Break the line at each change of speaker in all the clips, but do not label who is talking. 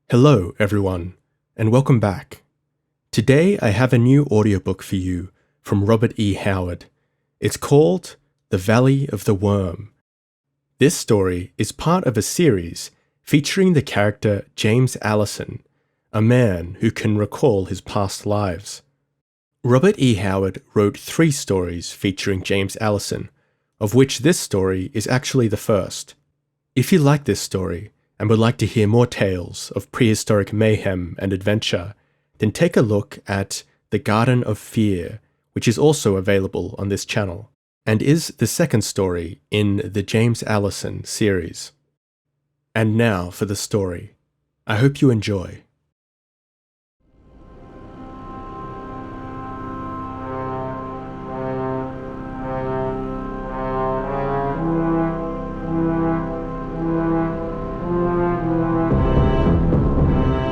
Hello, everyone, and welcome back. Today I have a new audiobook for you from Robert E. Howard. It's called The Valley of the Worm. This story is part of a series featuring the character James Allison, a man who can recall his past lives. Robert E. Howard wrote 3 stories featuring James Allison, of which this story is actually the first. If you like this story, and would like to hear more tales of prehistoric mayhem and adventure, then take a look at The Garden of Fear, which is also available on this channel, and is the second story in the James Allison series. And now for the story. I hope you enjoy.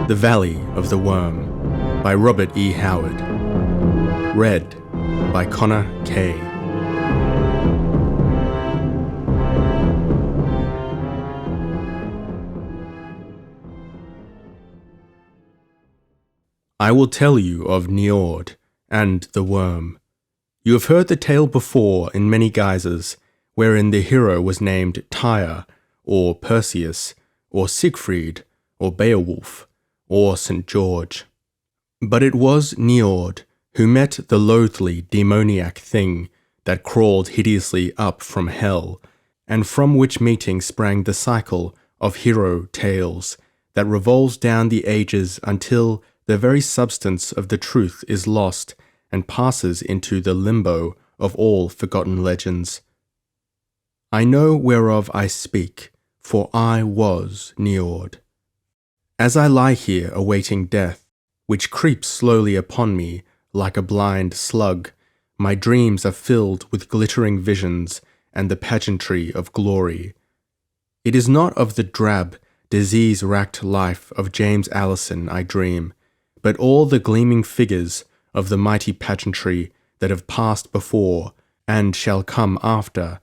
The Valley of the Worm by Robert E. Howard. Read by Connor K. I will tell you of Niord and the Worm. You have heard the tale before in many guises, wherein the hero was named Tyre, or Perseus, or Siegfried, or Beowulf, or St. George. But it was Niord who met the loathly demoniac thing that crawled hideously up from hell, and from which meeting sprang the cycle of hero tales that revolves down the ages until the very substance of the truth is lost and passes into the limbo of all forgotten legends. I know whereof I speak, for I was Niord. As I lie here awaiting death, which creeps slowly upon me like a blind slug, my dreams are filled with glittering visions and the pageantry of glory. It is not of the drab, disease-racked life of James Allison I dream, but all the gleaming figures of the mighty pageantry that have passed before and shall come after,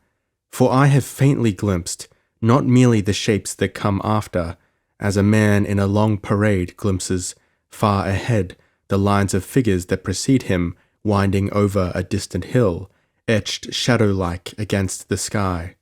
for I have faintly glimpsed not merely the shapes that come after, as a man in a long parade glimpses far ahead the lines of figures that precede him winding over a distant hill, etched shadow-like against the sky.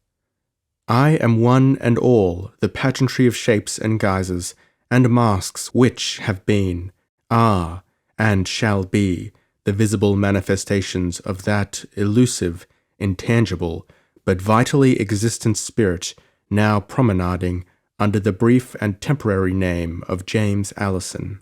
I am one and all the pageantry of shapes and guises and masks which have been, are, and shall be the visible manifestations of that elusive, intangible, but vitally existent spirit now promenading under the brief and temporary name of James Allison.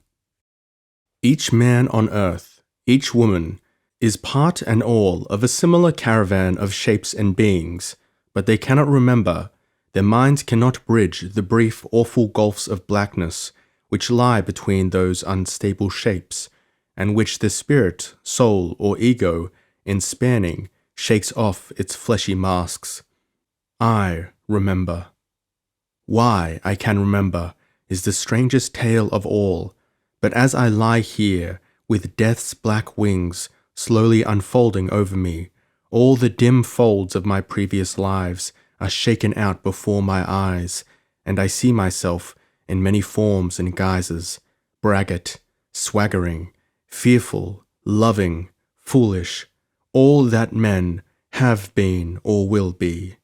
Each man on earth, each woman, is part and all of a similar caravan of shapes and beings, but they cannot remember, their minds cannot bridge the brief, awful gulfs of blackness which lie between those unstable shapes, and which the spirit, soul, or ego, in spanning, shakes off its fleshy masks. I remember. Why I can remember is the strangest tale of all, but as I lie here, with death's black wings slowly unfolding over me, all the dim folds of my previous lives are shaken out before my eyes, and I see myself in many forms and guises, braggart, swaggering, fearful, loving, foolish, all that men have been or will be.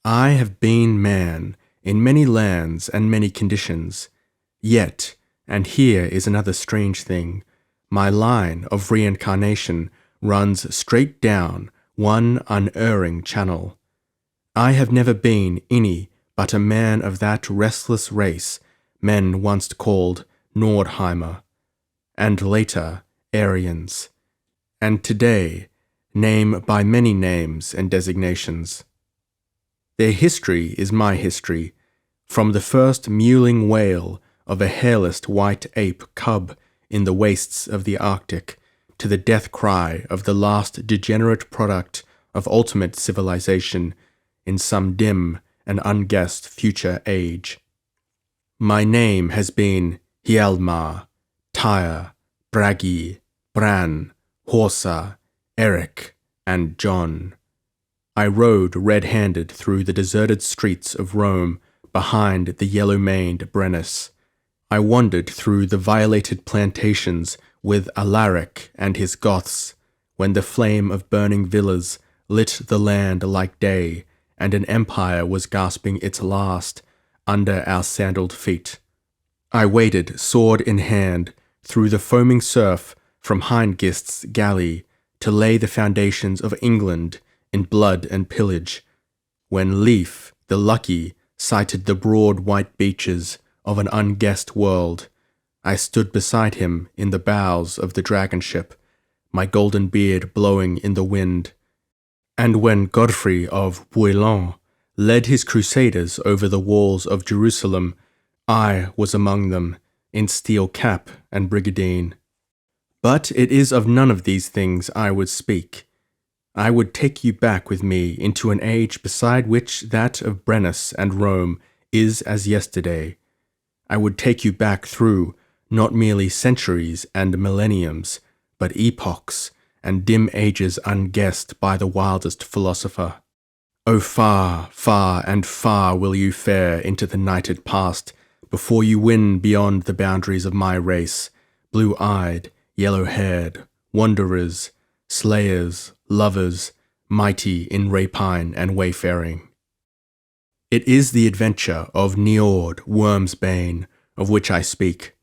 I have been man, in many lands and many conditions. Yet, and here is another strange thing, my line of reincarnation runs straight down one unerring channel. I have never been any but a man of that restless race men once called Nordheimer, and later Aryans, and today name by many names and designations. Their history is my history, from the first mewling wail of a hairless white ape cub in the wastes of the Arctic to the death cry of the last degenerate product of ultimate civilization in some dim and unguessed future age. My name has been Hjalmar, Tyre, Bragi, Bran, Horsa, Eric, and John. I rode red-handed through the deserted streets of Rome behind the yellow-maned Brennus. I wandered through the violated plantations with Alaric and his Goths, when the flame of burning villas lit the land like day, and an empire was gasping its last under our sandaled feet. I waded, sword in hand, through the foaming surf from Hindgist's galley to lay the foundations of England in blood and pillage, when Leif, the lucky, sighted the broad white beaches of an unguessed world. I stood beside him in the bows of the dragon ship, my golden beard blowing in the wind. And when Godfrey of Bouillon led his crusaders over the walls of Jerusalem, I was among them, in steel cap and brigandine. But it is of none of these things I would speak. I would take you back with me into an age beside which that of Brennus and Rome is as yesterday. I would take you back through not merely centuries and millenniums, but epochs and dim ages unguessed by the wildest philosopher. Oh, far, far and far will you fare into the nighted past before you win beyond the boundaries of my race, blue-eyed, yellow-haired, wanderers, slayers, lovers, mighty in rapine and wayfaring. It is the adventure of Niord Wormsbane of which I speak,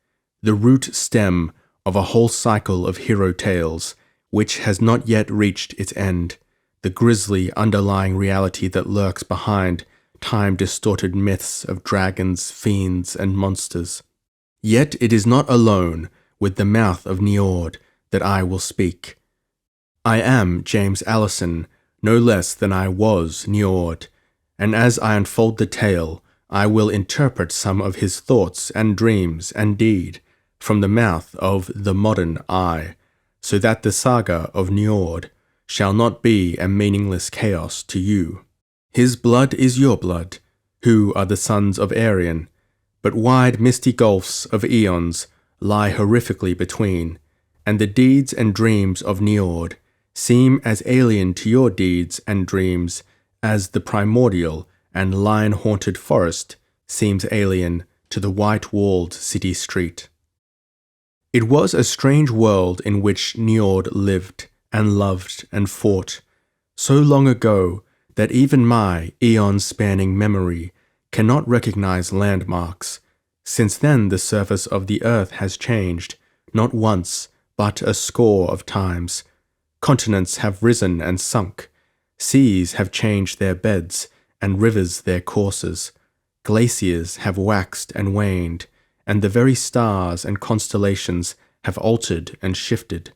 the root stem of a whole cycle of hero tales which has not yet reached its end, the grisly underlying reality that lurks behind time-distorted myths of dragons, fiends, and monsters. Yet it is not alone with the mouth of Niord that I will speak. I am James Allison, no less than I was Niord, and as I unfold the tale, I will interpret some of his thoughts and dreams and deed from the mouth of the modern I, so that the saga of Niord shall not be a meaningless chaos to you. His blood is your blood, who are the sons of Arion, but wide misty gulfs of eons lie horrifically between, and the deeds and dreams of Niord seem as alien to your deeds and dreams as the primordial and lion-haunted forest seems alien to the white-walled city street. It was a strange world in which Niord lived and loved and fought, so long ago that even my eon-spanning memory cannot recognize landmarks. Since then the surface of the earth has changed, not once, but a score of times. Continents have risen and sunk, seas have changed their beds, and rivers their courses. Glaciers have waxed and waned, and the very stars and constellations have altered and shifted.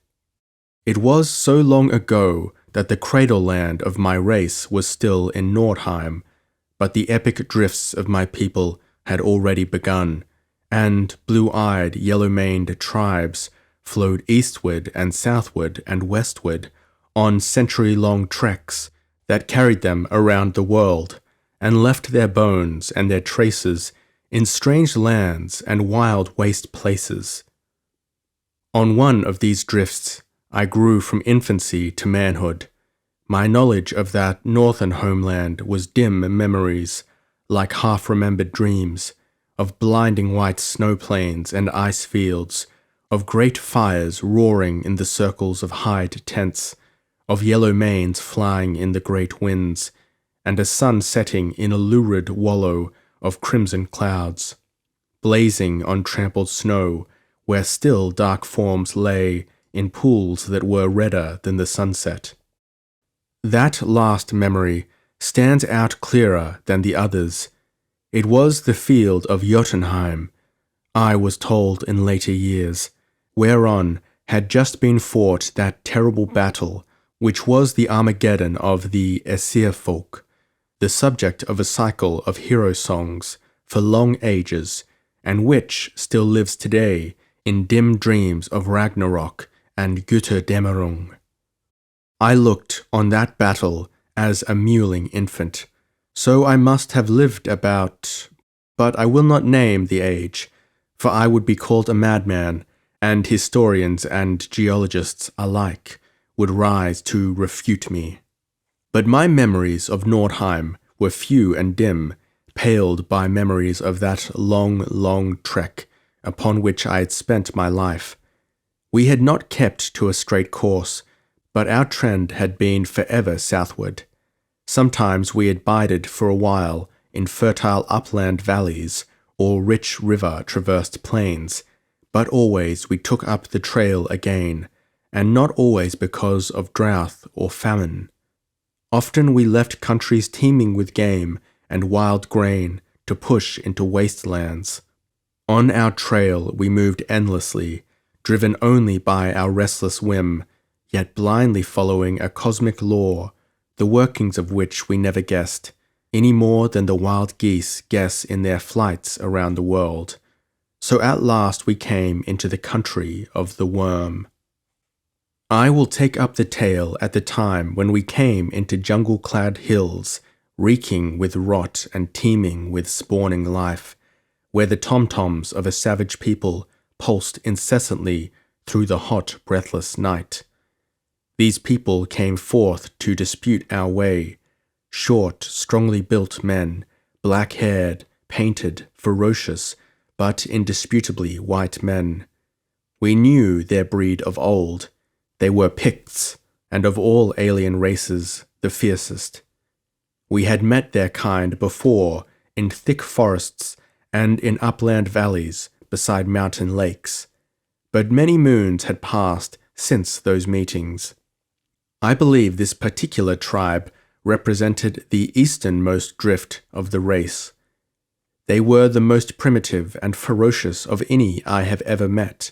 It was so long ago that the cradle land of my race was still in Nordheim, but the epic drifts of my people had already begun, and blue-eyed, yellow-maned tribes flowed eastward and southward and westward on century-long treks that carried them around the world and left their bones and their traces in strange lands and wild waste places. On one of these drifts, I grew from infancy to manhood. My knowledge of that northern homeland was dim memories, like half-remembered dreams, of blinding white snow plains and ice fields, of great fires roaring in the circles of hide tents, of yellow manes flying in the great winds, and a sun setting in a lurid wallow of crimson clouds, blazing on trampled snow, where still dark forms lay in pools that were redder than the sunset. That last memory stands out clearer than the others. It was the field of Jotunheim, I was told in later years, whereon had just been fought that terrible battle which was the Armageddon of the Aesir folk, the subject of a cycle of hero songs for long ages, and which still lives today in dim dreams of Ragnarok and Götterdämmerung. I looked on that battle as a mewling infant, so I must have lived about, but I will not name the age, for I would be called a madman, and historians and geologists alike would rise to refute me. But my memories of Nordheim were few and dim, paled by memories of that long, long trek upon which I had spent my life. We had not kept to a straight course, but our trend had been forever southward. Sometimes we had bided for a while in fertile upland valleys or rich river-traversed plains, but always we took up the trail again, and not always because of drought or famine. Often we left countries teeming with game and wild grain to push into wastelands. On our trail we moved endlessly, driven only by our restless whim, yet blindly following a cosmic law, the workings of which we never guessed, any more than the wild geese guess in their flights around the world. So at last we came into the country of the worm. I will take up the tale at the time when we came into jungle-clad hills, reeking with rot and teeming with spawning life, where the tom-toms of a savage people pulsed incessantly through the hot, breathless night. These people came forth to dispute our way, short, strongly built men, black-haired, painted, ferocious, but indisputably white men. We knew their breed of old. They were Picts, and of all alien races, the fiercest. We had met their kind before in thick forests and in upland valleys beside mountain lakes, but many moons had passed since those meetings. I believe this particular tribe represented the easternmost drift of the race. They were the most primitive and ferocious of any I have ever met.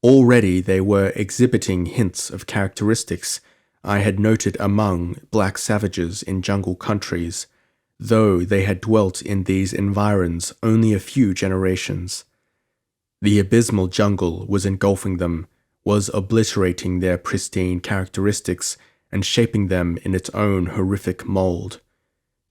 Already they were exhibiting hints of characteristics I had noted among black savages in jungle countries, though they had dwelt in these environs only a few generations. The abysmal jungle was engulfing them, was obliterating their pristine characteristics and shaping them in its own horrific mold.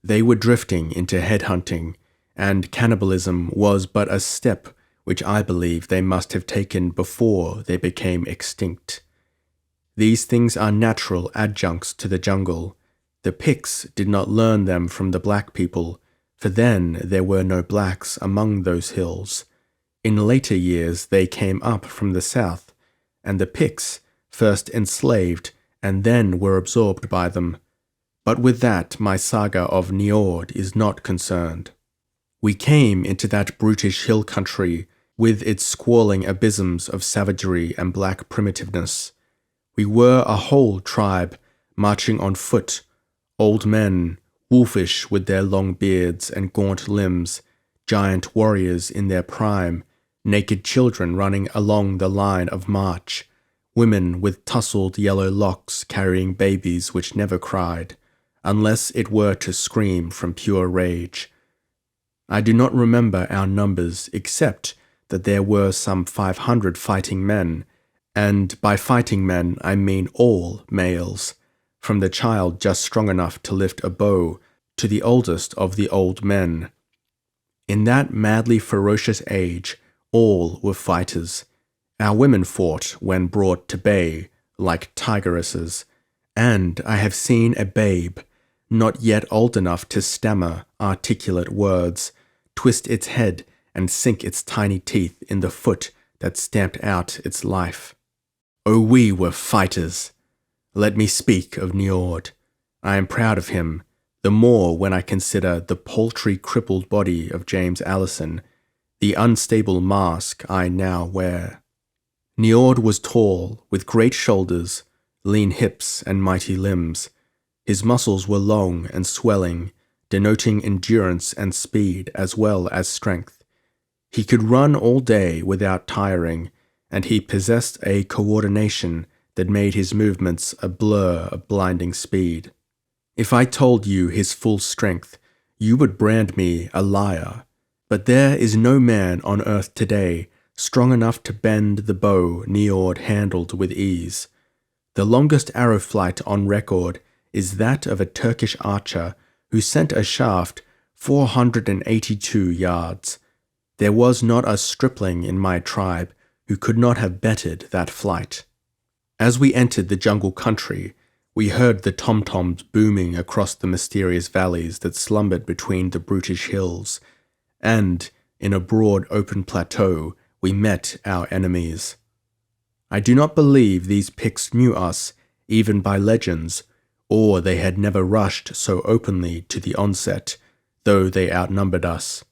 They were drifting into headhunting, and cannibalism was but a step which I believe they must have taken before they became extinct. These things are natural adjuncts to the jungle. The Picts did not learn them from the black people, for then there were no blacks among those hills. In later years they came up from the south, and the Picts first enslaved and then were absorbed by them. But with that my saga of Niord is not concerned. We came into that brutish hill country with its squalling abysms of savagery and black primitiveness. We were a whole tribe, marching on foot, old men, wolfish with their long beards and gaunt limbs, giant warriors in their prime, naked children running along the line of march, women with tousled yellow locks carrying babies which never cried, unless it were to scream from pure rage. I do not remember our numbers except that there were some 500 fighting men, and by fighting men I mean all males, from the child just strong enough to lift a bow to the oldest of the old men. In that madly ferocious age, all were fighters. Our women fought when brought to bay, like tigeresses, and I have seen a babe, not yet old enough to stammer articulate words, twist its head and sink its tiny teeth in the foot that stamped out its life. Oh, we were fighters! Let me speak of Niord. I am proud of him, the more when I consider the paltry crippled body of James Allison, the unstable mask I now wear. Niord was tall, with great shoulders, lean hips and mighty limbs. His muscles were long and swelling, denoting endurance and speed as well as strength. He could run all day without tiring, and he possessed a coordination that made his movements a blur of blinding speed. If I told you his full strength, you would brand me a liar. But there is no man on earth today strong enough to bend the bow Niord handled with ease. The longest arrow flight on record is that of a Turkish archer who sent a shaft 482 yards. There was not a stripling in my tribe who could not have bettered that flight. As we entered the jungle country, we heard the tom-toms booming across the mysterious valleys that slumbered between the brutish hills, and, in a broad open plateau we met our enemies. I do not believe these Picts knew us, even by legends, or they had never rushed so openly to the onset, though they outnumbered us.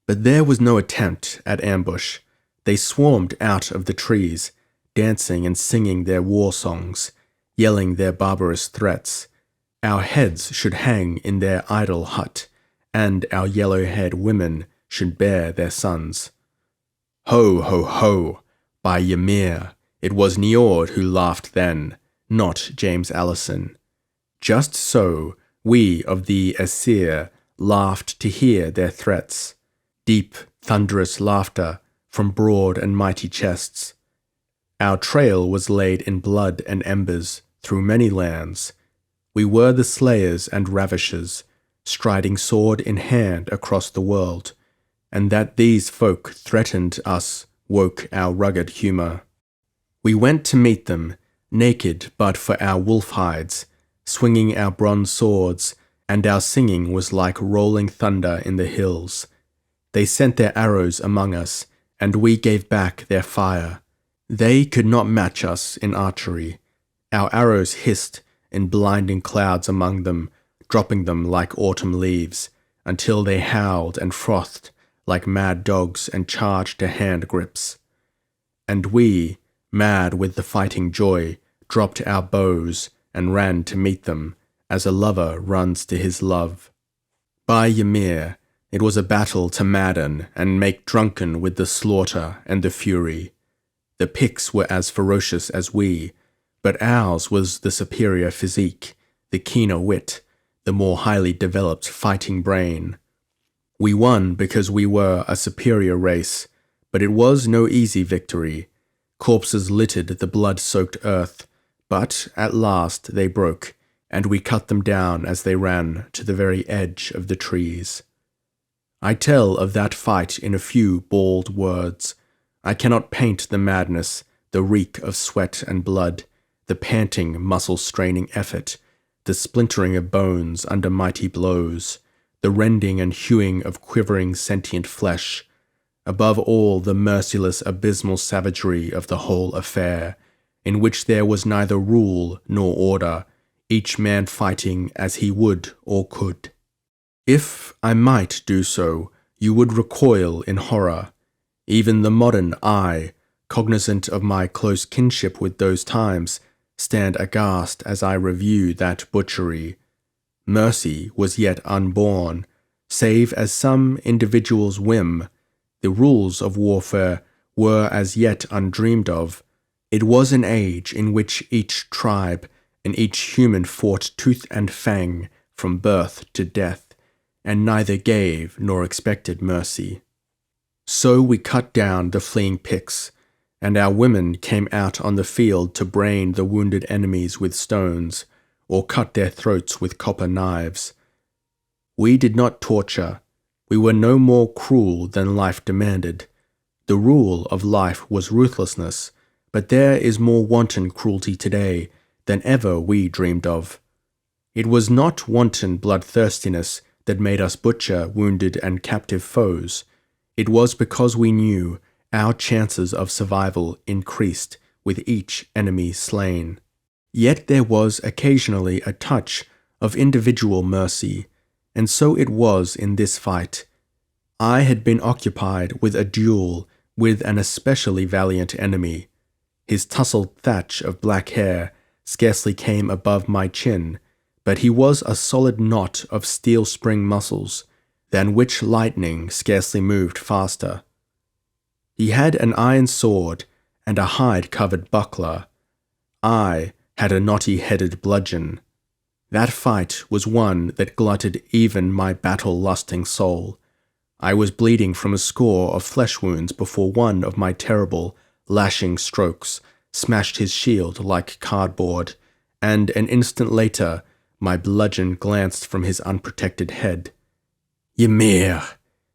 But there was no attempt at ambush. They swarmed out of the trees, dancing and singing their war songs, yelling their barbarous threats. Our heads should hang in their idol hut, and our yellow-haired women should bear their sons. Ho, ho, ho! By Ymir, it was Niord who laughed then, not James Allison. Just so, we of the Aesir laughed to hear their threats. Deep, thunderous laughter from broad and mighty chests. Our trail was laid in blood and embers through many lands. We were the slayers and ravishers, striding sword in hand across the world, and that these folk threatened us woke our rugged humour. We went to meet them, naked but for our wolf hides, swinging our bronze swords, and our singing was like rolling thunder in the hills. They sent their arrows among us, and we gave back their fire. They could not match us in archery. Our arrows hissed in blinding clouds among them, dropping them like autumn leaves, until they howled and frothed like mad dogs and charged to hand grips. And we, mad with the fighting joy, dropped our bows and ran to meet them, as a lover runs to his love. By Ymir, it was a battle to madden and make drunken with the slaughter and the fury. The Picts were as ferocious as we, but ours was the superior physique, the keener wit, the more highly developed fighting brain. We won because we were a superior race, but it was no easy victory. Corpses littered the blood-soaked earth, but at last they broke, and we cut them down as they ran to the very edge of the trees. I tell of that fight in a few bald words. I cannot paint the madness, the reek of sweat and blood, the panting, muscle-straining effort, the splintering of bones under mighty blows, the rending and hewing of quivering sentient flesh, above all the merciless abysmal savagery of the whole affair, in which there was neither rule nor order, each man fighting as he would or could. If I might do so, you would recoil in horror. Even the modern I, cognizant of my close kinship with those times, stand aghast as I review that butchery. Mercy was yet unborn, save as some individual's whim. The rules of warfare were as yet undreamed of. It was an age in which each tribe and each human fought tooth and fang from birth to death, and neither gave nor expected mercy. So we cut down the fleeing Picts, and our women came out on the field to brain the wounded enemies with stones, or cut their throats with copper knives. We did not torture. We were no more cruel than life demanded. The rule of life was ruthlessness, but there is more wanton cruelty today than ever we dreamed of. It was not wanton bloodthirstiness that made us butcher wounded and captive foes. It was because we knew our chances of survival increased with each enemy slain. Yet there was occasionally a touch of individual mercy, and so it was in this fight. I had been occupied with a duel with an especially valiant enemy. His tousled thatch of black hair scarcely came above my chin, but he was a solid knot of steel spring muscles, than which lightning scarcely moved faster. He had an iron sword and a hide-covered buckler. I had a knotty-headed bludgeon. That fight was one that glutted even my battle-lusting soul. I was bleeding from a score of flesh wounds before one of my terrible, lashing strokes smashed his shield like cardboard, and an instant later my bludgeon glanced from his unprotected head. Ymir!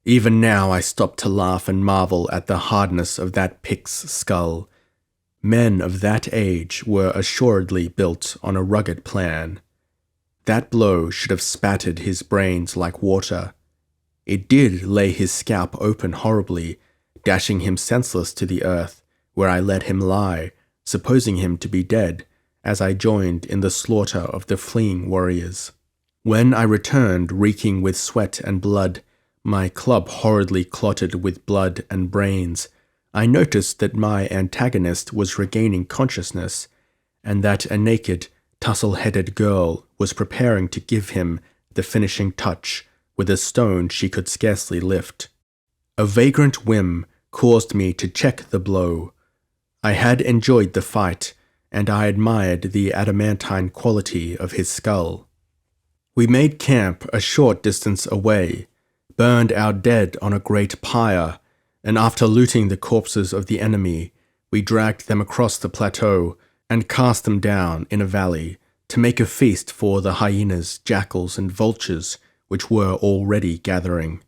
Even now I stop to laugh and marvel at the hardness of that Pict's skull. Men of that age were assuredly built on a rugged plan. That blow should have spattered his brains like water. It did lay his scalp open horribly, dashing him senseless to the earth, where I let him lie, supposing him to be dead, as I joined in the slaughter of the fleeing warriors. When I returned reeking with sweat and blood, my club horridly clotted with blood and brains, I noticed that my antagonist was regaining consciousness, and that a naked, tussle-headed girl was preparing to give him the finishing touch with a stone she could scarcely lift. A vagrant whim caused me to check the blow. I had enjoyed the fight, and I admired the adamantine quality of his skull. We made camp a short distance away, burned our dead on a great pyre, and after looting the corpses of the enemy, we dragged them across the plateau and cast them down in a valley to make a feast for the hyenas, jackals, and vultures which were already gathering.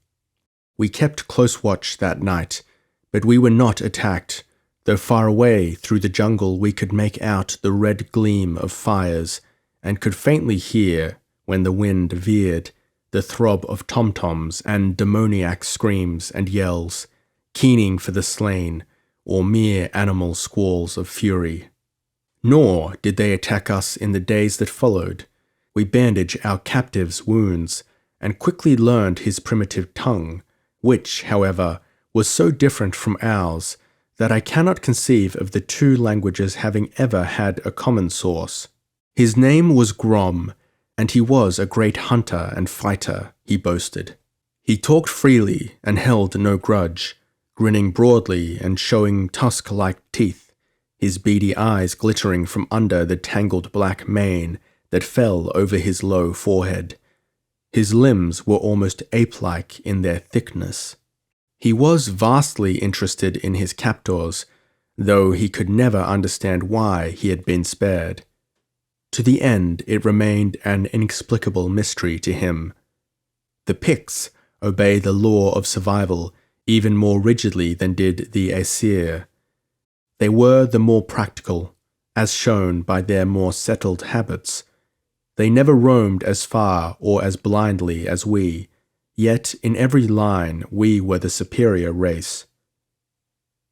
We kept close watch that night, but we were not attacked, though far away through the jungle we could make out the red gleam of fires, and could faintly hear, when the wind veered, the throb of tom-toms and demoniac screams and yells, keening for the slain, or mere animal squalls of fury. Nor did they attack us in the days that followed. We bandaged our captive's wounds, and quickly learned his primitive tongue, which, however, was so different from ours that I cannot conceive of the two languages having ever had a common source. His name was Grom, and he was a great hunter and fighter, he boasted. He talked freely and held no grudge, grinning broadly and showing tusk-like teeth, his beady eyes glittering from under the tangled black mane that fell over his low forehead. His limbs were almost ape-like in their thickness. He was vastly interested in his captors, though he could never understand why he had been spared. To the end it remained an inexplicable mystery to him. The Picts obey the law of survival even more rigidly than did the Aesir. They were the more practical, as shown by their more settled habits. They never roamed as far or as blindly as we, yet in every line we were the superior race.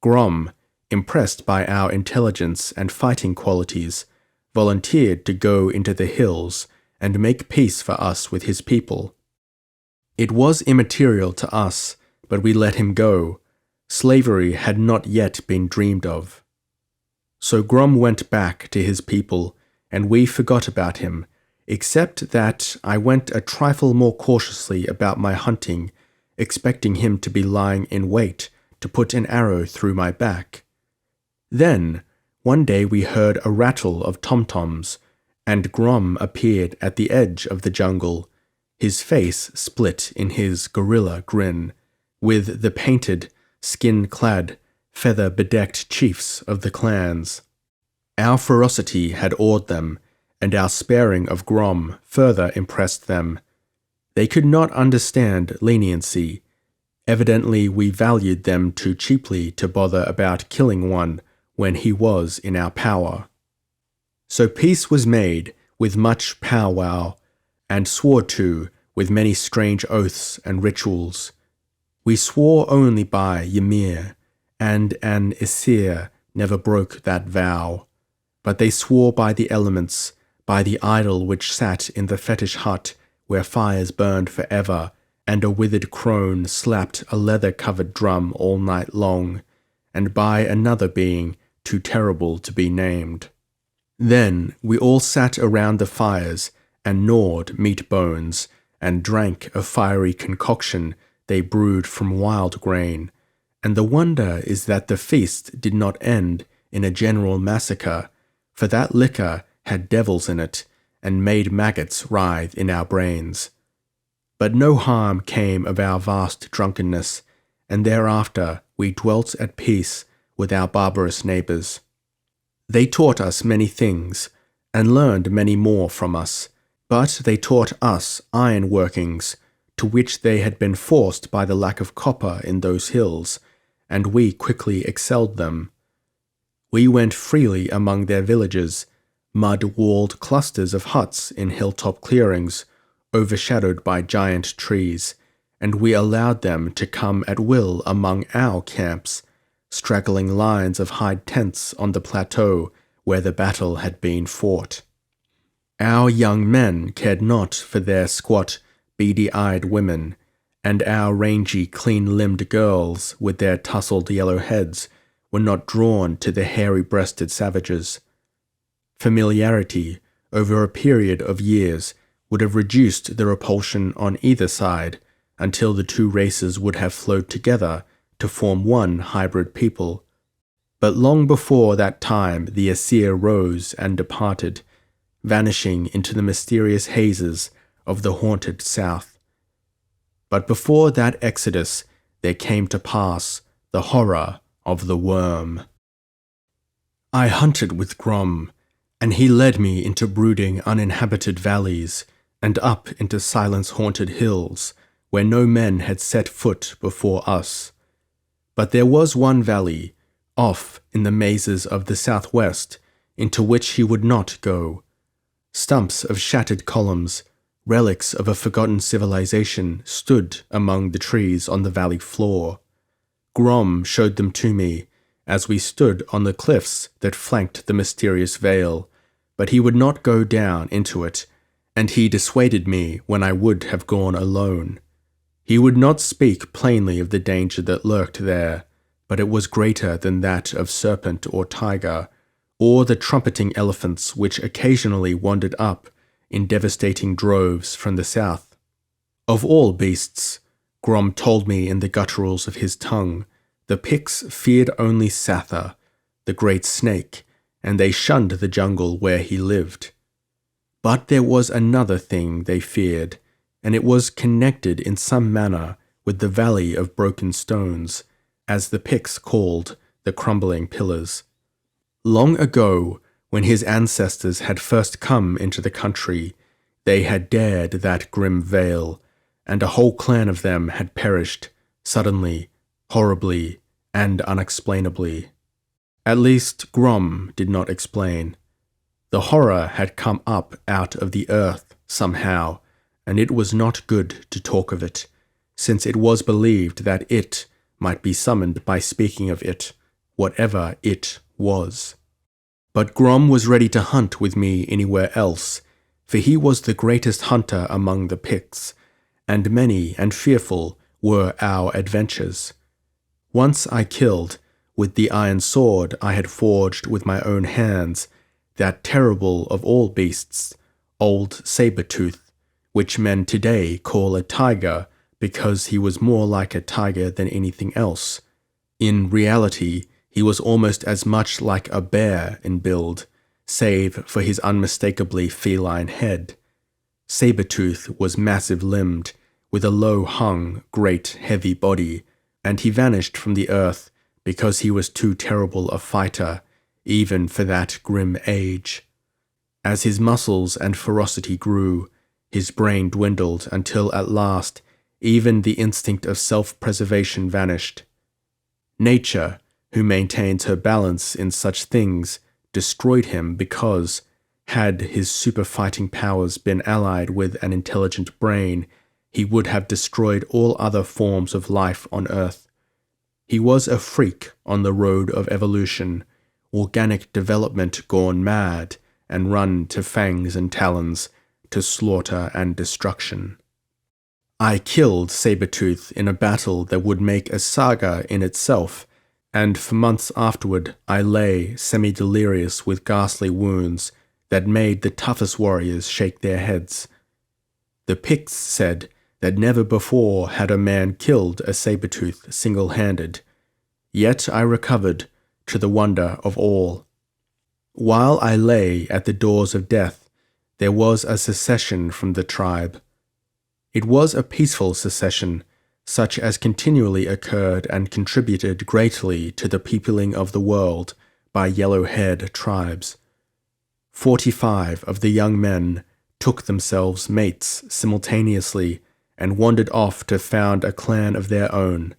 Grom, impressed by our intelligence and fighting qualities, volunteered to go into the hills and make peace for us with his people. It was immaterial to us, but we let him go. Slavery had not yet been dreamed of. So Grom went back to his people, and we forgot about him, except that I went a trifle more cautiously about my hunting, expecting him to be lying in wait to put an arrow through my back. Then, one day we heard a rattle of tom-toms, and Grom appeared at the edge of the jungle, his face split in his gorilla grin, with the painted, skin-clad, feather-bedecked chiefs of the clans. Our ferocity had awed them, and our sparing of Grom further impressed them. They could not understand leniency. Evidently we valued them too cheaply to bother about killing one when he was in our power. So peace was made with much powwow, and swore to with many strange oaths and rituals. We swore only by Ymir, and an Aesir never broke that vow. But they swore by the elements, by the idol which sat in the fetish hut where fires burned forever, and a withered crone slapped a leather-covered drum all night long, and by another being too terrible to be named. Then we all sat around the fires and gnawed meat bones, and drank a fiery concoction they brewed from wild grain, and the wonder is that the feast did not end in a general massacre, for that liquor had devils in it, and made maggots writhe in our brains. But no harm came of our vast drunkenness, and thereafter we dwelt at peace with our barbarous neighbours. They taught us many things, and learned many more from us, but they taught us iron workings, to which they had been forced by the lack of copper in those hills, and we quickly excelled them. We went freely among their villages, mud-walled clusters of huts in hilltop clearings, overshadowed by giant trees, and we allowed them to come at will among our camps, straggling lines of hide tents on the plateau where the battle had been fought. Our young men cared not for their squat, beady-eyed women, and our rangy, clean-limbed girls with their tousled yellow heads were not drawn to the hairy-breasted savages. Familiarity over a period of years would have reduced the repulsion on either side until the two races would have flowed together to form one hybrid people. But long before that time the Asir rose and departed, vanishing into the mysterious hazes of the haunted south. But before that exodus there came to pass the horror of the worm. I hunted with Grom, and he led me into brooding uninhabited valleys and up into silence-haunted hills where no men had set foot before us. But there was one valley, off in the mazes of the southwest, into which he would not go. Stumps of shattered columns, relics of a forgotten civilization, stood among the trees on the valley floor. Grom showed them to me as we stood on the cliffs that flanked the mysterious vale, but he would not go down into it, and he dissuaded me when I would have gone alone. He would not speak plainly of the danger that lurked there, but it was greater than that of serpent or tiger, or the trumpeting elephants which occasionally wandered up in devastating droves from the south. Of all beasts, Grom told me in the gutturals of his tongue, the Picts feared only Sather, the great snake, and they shunned the jungle where he lived. But there was another thing they feared, and it was connected in some manner with the Valley of Broken Stones, as the Picts called the crumbling pillars. Long ago, when his ancestors had first come into the country, they had dared that grim vale, and a whole clan of them had perished, suddenly, horribly, and unexplainably. At least Grom did not explain. The horror had come up out of the earth somehow, and it was not good to talk of it, since it was believed that it might be summoned by speaking of it, whatever it was. But Grom was ready to hunt with me anywhere else, for he was the greatest hunter among the Picts, and many and fearful were our adventures. Once I killed, with the iron sword I had forged with my own hands, that terrible of all beasts, old Saber-tooth, which men today call a tiger because he was more like a tiger than anything else. In reality, he was almost as much like a bear in build, save for his unmistakably feline head. Saber-tooth was massive-limbed, with a low-hung, great, heavy body, and he vanished from the earth because he was too terrible a fighter, even for that grim age. As his muscles and ferocity grew, his brain dwindled until at last even the instinct of self-preservation vanished. Nature, who maintains her balance in such things, destroyed him because, had his super-fighting powers been allied with an intelligent brain, he would have destroyed all other forms of life on Earth. He was a freak on the road of evolution, organic development gone mad and run to fangs and talons, to slaughter and destruction. I killed Saber-tooth in a battle that would make a saga in itself, and for months afterward I lay semi-delirious with ghastly wounds that made the toughest warriors shake their heads. The Picts said that never before had a man killed a saber-tooth single-handed, yet I recovered, to the wonder of all. While I lay at the doors of death, there was a secession from the tribe. It was a peaceful secession, such as continually occurred and contributed greatly to the peopling of the world by yellow-haired tribes. 45 of the young men took themselves mates simultaneously and wandered off to found a clan of their own.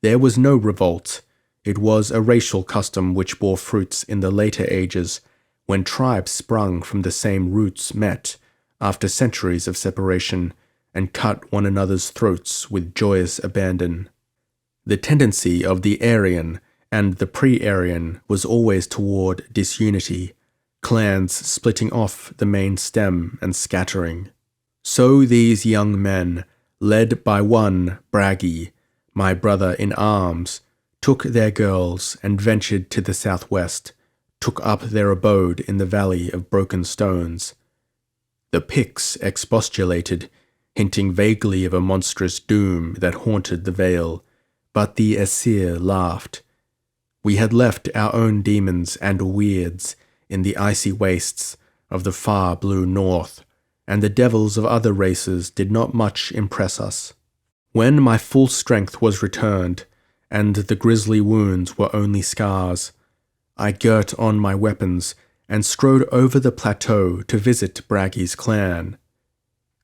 There was no revolt. It was a racial custom which bore fruits in the later ages, when tribes sprung from the same roots met, after centuries of separation, and cut one another's throats with joyous abandon. The tendency of the Aryan and the pre-Aryan was always toward disunity, clans splitting off the main stem and scattering. So these young men, led by one Bragi, my brother in arms, took their girls and ventured to the southwest, took up their abode in the valley of broken stones. The Picts expostulated, hinting vaguely of a monstrous doom that haunted the vale, but the Aesir laughed. We had left our own demons and weirds in the icy wastes of the far blue north, and the devils of other races did not much impress us. When my full strength was returned, and the grisly wounds were only scars, I girt on my weapons and strode over the plateau to visit Bragi's clan.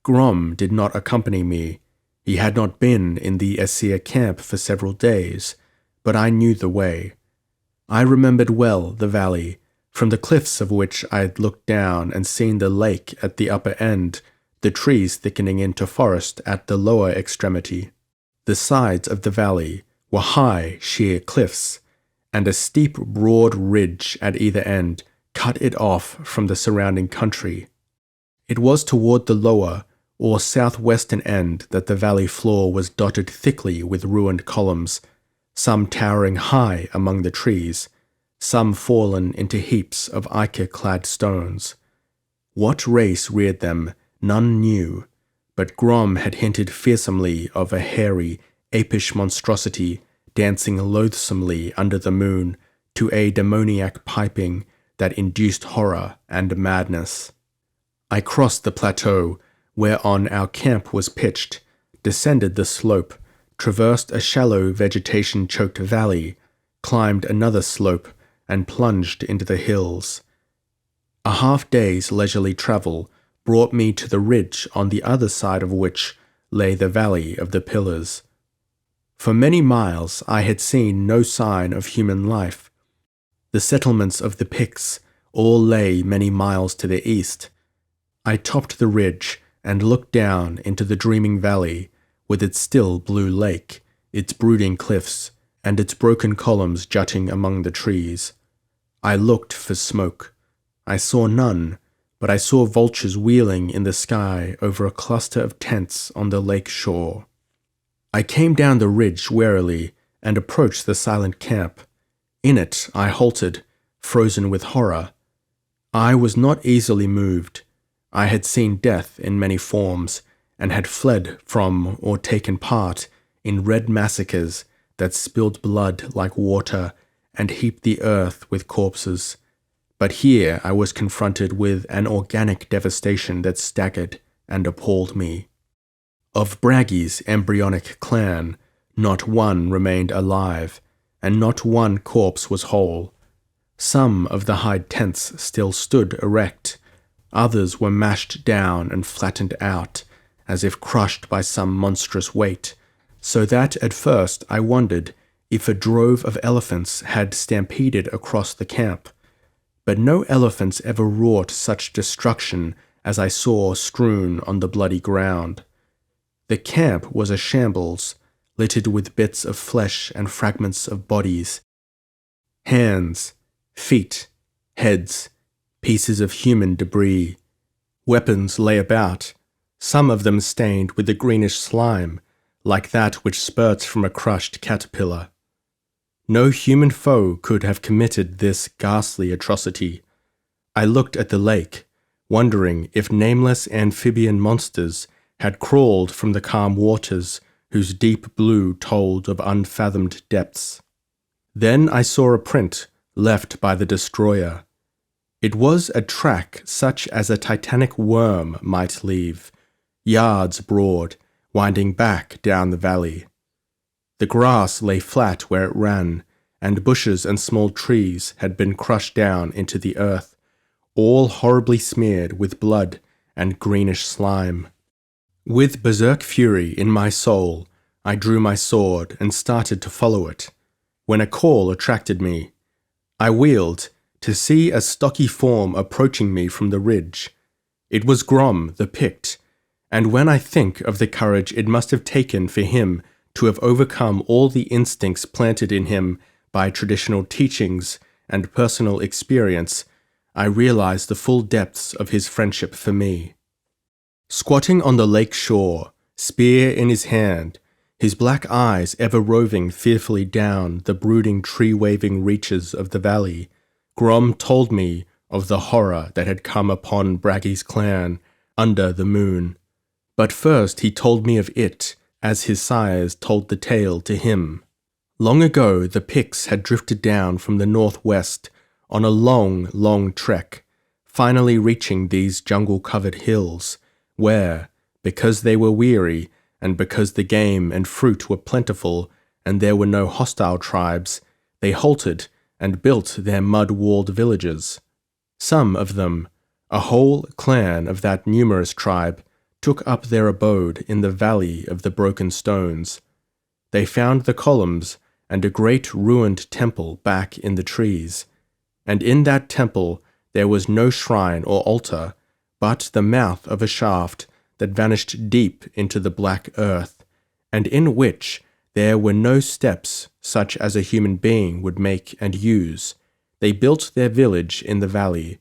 Grom did not accompany me. He had not been in the Aesir camp for several days, but I knew the way. I remembered well the valley, from the cliffs of which I had looked down and seen the lake at the upper end, the trees thickening into forest at the lower extremity. The sides of the valley were high, sheer cliffs, and a steep, broad ridge at either end cut it off from the surrounding country. It was toward the lower, or southwestern end that the valley floor was dotted thickly with ruined columns, some towering high among the trees, some fallen into heaps of ichor-clad stones. What race reared them, none knew, but Grom had hinted fearsomely of a hairy, apish monstrosity dancing loathsomely under the moon to a demoniac piping that induced horror and madness. I crossed the plateau whereon our camp was pitched, descended the slope, traversed a shallow vegetation-choked valley, climbed another slope, and plunged into the hills. A half-day's leisurely travel brought me to the ridge on the other side of which lay the Valley of the Pillars. For many miles I had seen no sign of human life. The settlements of the Picts all lay many miles to the east. I topped the ridge and looked down into the dreaming valley with its still blue lake, its brooding cliffs, and its broken columns jutting among the trees. I looked for smoke. I saw none, but I saw vultures wheeling in the sky over a cluster of tents on the lake shore. I came down the ridge warily and approached the silent camp. In it I halted, frozen with horror. I was not easily moved. I had seen death in many forms, and had fled from or taken part in red massacres that spilled blood like water and heaped the earth with corpses. But here I was confronted with an organic devastation that staggered and appalled me. Of Bragi's embryonic clan, not one remained alive, and not one corpse was whole. Some of the hide tents still stood erect, others were mashed down and flattened out, as if crushed by some monstrous weight, so that at first I wondered if a drove of elephants had stampeded across the camp. But no elephants ever wrought such destruction as I saw strewn on the bloody ground. The camp was a shambles, littered with bits of flesh and fragments of bodies. Hands, feet, heads, pieces of human debris. Weapons lay about, some of them stained with the greenish slime, like that which spurts from a crushed caterpillar. No human foe could have committed this ghastly atrocity. I looked at the lake, wondering if nameless amphibian monsters had crawled from the calm waters whose deep blue told of unfathomed depths. Then I saw a print left by the destroyer. It was a track such as a titanic worm might leave, yards broad, winding back down the valley. The grass lay flat where it ran, and bushes and small trees had been crushed down into the earth, all horribly smeared with blood and greenish slime. With berserk fury in my soul, I drew my sword and started to follow it, when a call attracted me. I wheeled to see a stocky form approaching me from the ridge. It was Grom the Pict, And when I think of the courage it must have taken for him to have overcome all the instincts planted in him by traditional teachings and personal experience, I realize the full depths of his friendship for me. Squatting on the lake shore, spear in his hand, his black eyes ever roving fearfully down the brooding tree-waving reaches of the valley, Grom told me of the horror that had come upon Braggy's clan under the moon. But first he told me of it, as his sires told the tale to him. Long ago the Picts had drifted down from the northwest on a long, long trek, finally reaching these jungle-covered hills, where, because they were weary, and because the game and fruit were plentiful, and there were no hostile tribes, they halted and built their mud-walled villages. Some of them, a whole clan of that numerous tribe, took up their abode in the Valley of the Broken Stones. They found the columns and a great ruined temple back in the trees, and in that temple there was no shrine or altar, but the mouth of a shaft that vanished deep into the black earth, and in which there were no steps such as a human being would make and use. They built their village in the valley,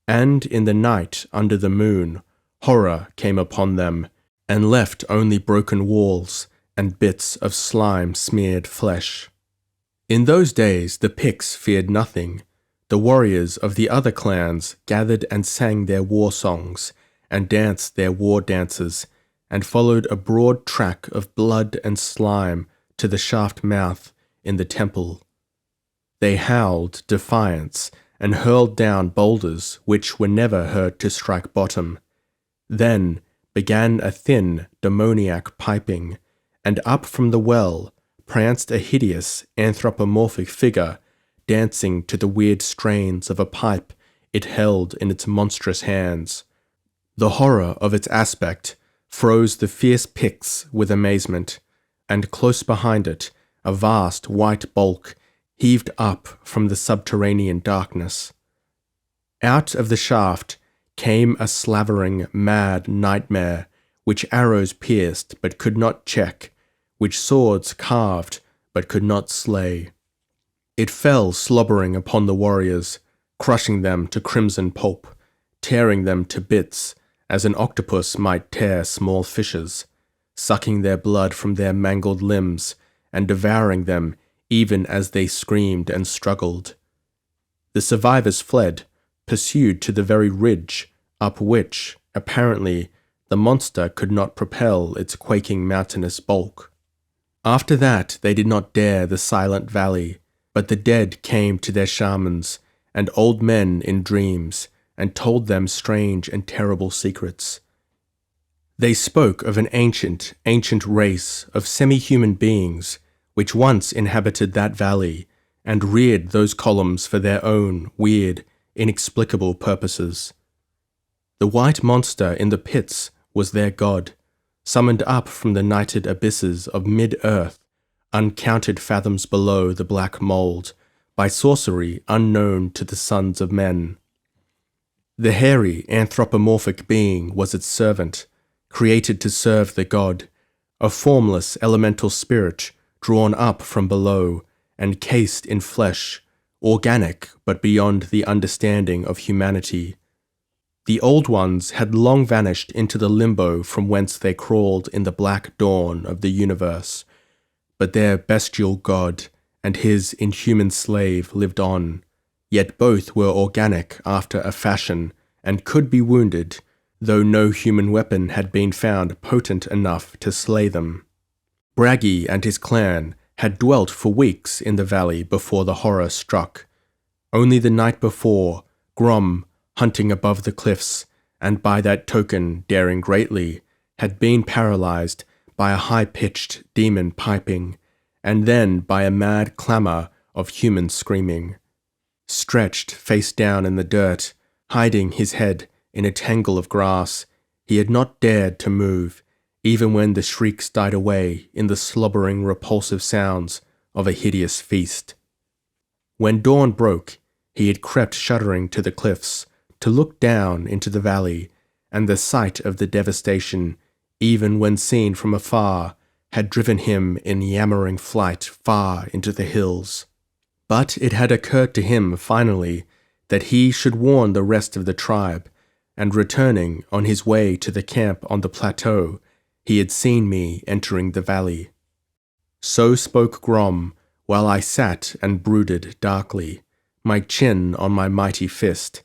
and in the night under the moon, horror came upon them, and left only broken walls and bits of slime-smeared flesh. In those days the Picts feared nothing. The warriors of the other clans gathered and sang their war songs, and danced their war dances, and followed a broad track of blood and slime to the shaft mouth in the temple. They howled defiance, and hurled down boulders which were never heard to strike bottom. Then began a thin, demoniac piping, and up from the well pranced a hideous, anthropomorphic figure, dancing to the weird strains of a pipe it held in its monstrous hands. The horror of its aspect froze the fierce Picts with amazement, and close behind it, a vast white bulk heaved up from the subterranean darkness. Out of the shaft came a slavering, mad nightmare, which arrows pierced but could not check, which swords carved but could not slay. It fell slobbering upon the warriors, crushing them to crimson pulp, tearing them to bits, as an octopus might tear small fishes, sucking their blood from their mangled limbs, and devouring them even as they screamed and struggled. The survivors fled, pursued to the very ridge, up which, apparently, the monster could not propel its quaking mountainous bulk. After that they did not dare the silent valley, but the dead came to their shamans, and old men in dreams, and told them strange and terrible secrets. They spoke of an ancient race of semi-human beings which once inhabited that valley and reared those columns for their own weird, inexplicable purposes. The white monster in the pits was their god, summoned up from the nighted abysses of mid-earth, uncounted fathoms below the black mould, by sorcery unknown to the sons of men. The hairy, anthropomorphic being was its servant, created to serve the god, a formless elemental spirit drawn up from below and cased in flesh, organic but beyond the understanding of humanity. The old ones had long vanished into the limbo from whence they crawled in the black dawn of the universe, but their bestial god and his inhuman slave lived on, yet both were organic after a fashion and could be wounded, though no human weapon had been found potent enough to slay them. Braggy and his clan had dwelt for weeks in the valley before the horror struck. Only the night before, Grom, hunting above the cliffs, and by that token daring greatly, had been paralyzed by a high-pitched demon piping, and then by a mad clamour of human screaming. Stretched face down in the dirt, hiding his head in a tangle of grass, he had not dared to move, even when the shrieks died away in the slobbering, repulsive sounds of a hideous feast. When dawn broke, he had crept shuddering to the cliffs, to look down into the valley, and the sight of the devastation even when seen from afar, had driven him in yammering flight far into the hills. But it had occurred to him finally that he should warn the rest of the tribe, and returning on his way to the camp on the plateau, he had seen me entering the valley. So spoke Grom, while I sat and brooded darkly, my chin on my mighty fist.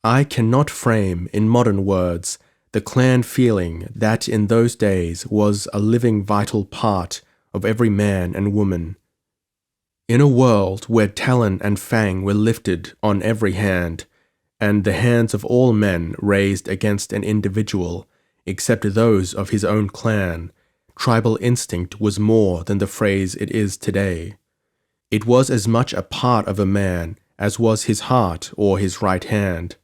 I cannot frame in modern words the clan feeling that in those days was a living vital part of every man and woman. In a world where talon and fang were lifted on every hand, and the hands of all men raised against an individual, except those of his own clan, tribal instinct was more than the phrase it is today. It was as much a part of a man as was his heart or his right hand.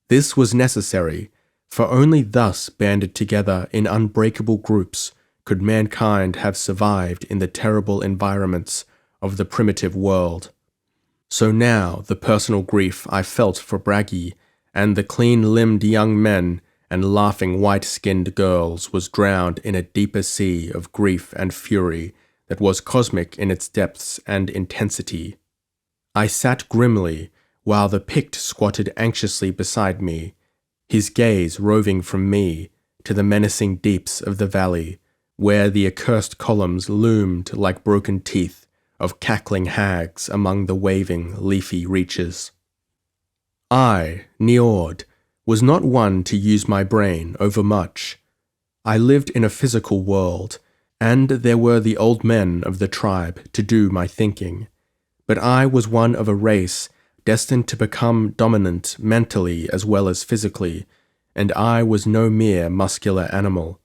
This was necessary, for only thus banded together in unbreakable groups could mankind have survived in the terrible environments of the primitive world. So now the personal grief I felt for Bragi and the clean-limbed young men and laughing white-skinned girls was drowned in a deeper sea of grief and fury that was cosmic in its depths and intensity. I sat grimly while the Pict squatted anxiously beside me, his gaze roving from me to the menacing deeps of the valley, where the accursed columns loomed like broken teeth of cackling hags among the waving, leafy reaches. I, Niord, was not one to use my brain overmuch. I lived in a physical world, and there were the old men of the tribe to do my thinking, but I was one of a race destined to become dominant mentally as well as physically, and I was no mere muscular animal.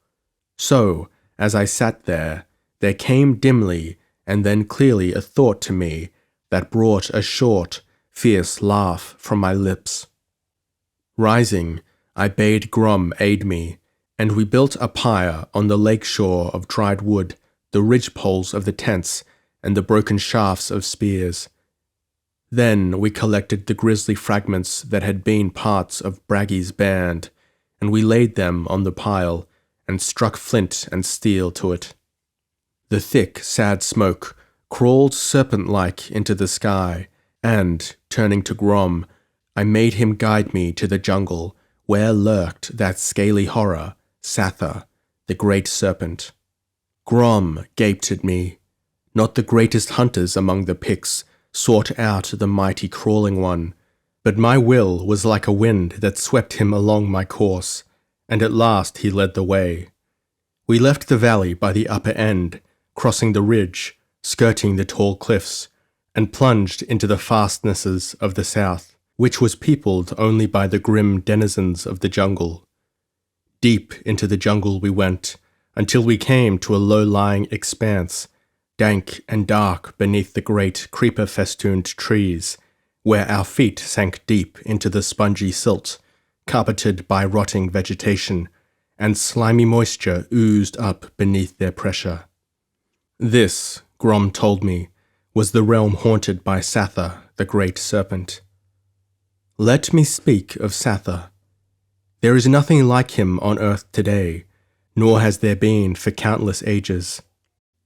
So, as I sat there came dimly and then clearly a thought to me that brought a short, fierce laugh from my lips. Rising, I bade Grom aid me, and we built a pyre on the lake shore of dried wood, the ridge-poles of the tents, and the broken shafts of spears. Then we collected the grisly fragments that had been parts of Bragi's band, and we laid them on the pile, and struck flint and steel to it. The thick, sad smoke crawled serpent-like into the sky, and, turning to Grom, I made him guide me to the jungle, where lurked that scaly horror, Sather, the great serpent. Grom gaped at me. Not the greatest hunters among the Picts sought out the mighty crawling one, but my will was like a wind that swept him along my course, and at last he led the way. We left the valley by the upper end, crossing the ridge, skirting the tall cliffs, and plunged into the fastnesses of the south, which was peopled only by the grim denizens of the jungle. Deep into the jungle we went, until we came to a low-lying expanse, dank and dark beneath the great creeper-festooned trees, where our feet sank deep into the spongy silt, carpeted by rotting vegetation, and slimy moisture oozed up beneath their pressure. This, Grom told me, was the realm haunted by Sather, the great serpent. Let me speak of Sather. There is nothing like him on earth today, nor has there been for countless ages.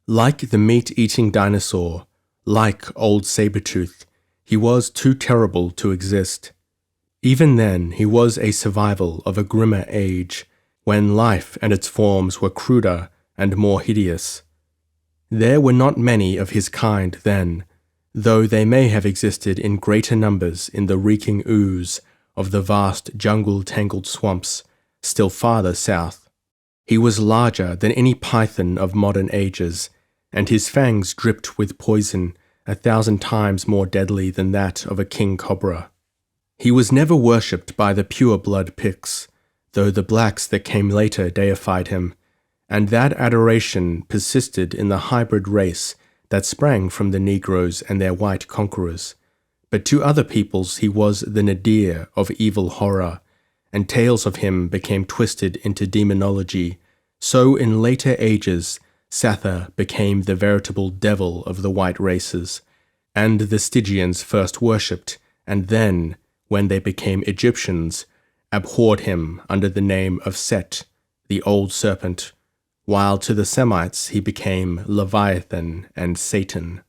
Like the meat-eating dinosaur, like old Sabertooth, he was too terrible to exist. Even then, he was a survival of a grimmer age, when life and its forms were cruder and more hideous. There were not many of his kind then, though they may have existed in greater numbers in the reeking ooze of the vast jungle-tangled swamps still farther south. He was larger than any python of modern ages, and his fangs dripped with poison 1,000 times more deadly than that of a king cobra. He was never worshipped by the pure-blood Picts, though the blacks that came later deified him, and that adoration persisted in the hybrid race that sprang from the Negroes and their white conquerors. But to other peoples he was the nadir of evil horror, and tales of him became twisted into demonology. So in later ages, Sather became the veritable devil of the white races, and the Stygians first worshipped, and then, when they became Egyptians, abhorred him under the name of Set, the old serpent, while to the Semites he became Leviathan and Satan.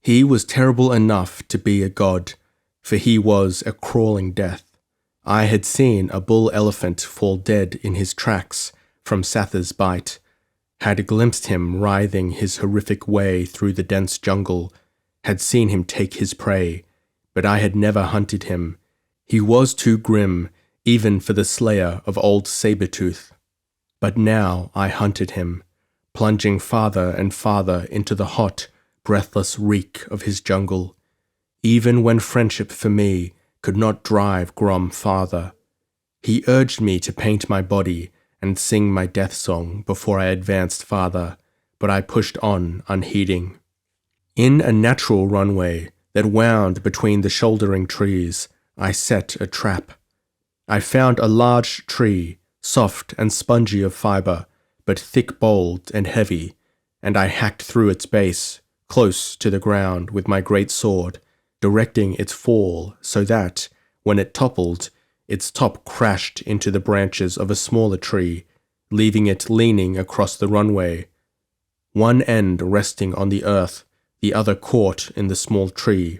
He was terrible enough to be a god, for he was a crawling death. I had seen a bull elephant fall dead in his tracks from Satha's bite, had glimpsed him writhing his horrific way through the dense jungle, had seen him take his prey, but I had never hunted him. He was too grim, even for the slayer of old Sabertooth. But now I hunted him, plunging farther and farther into the hot, breathless reek of his jungle, even when friendship for me could not drive Grom farther. He urged me to paint my body and sing my death song before I advanced farther, but I pushed on unheeding. In a natural runway that wound between the shouldering trees, I set a trap. I found a large tree, soft and spongy of fibre, but thick-boled and heavy, and I hacked through its base, close to the ground with my great sword, directing its fall so that, when it toppled, its top crashed into the branches of a smaller tree, leaving it leaning across the runway, one end resting on the earth, the other caught in the small tree.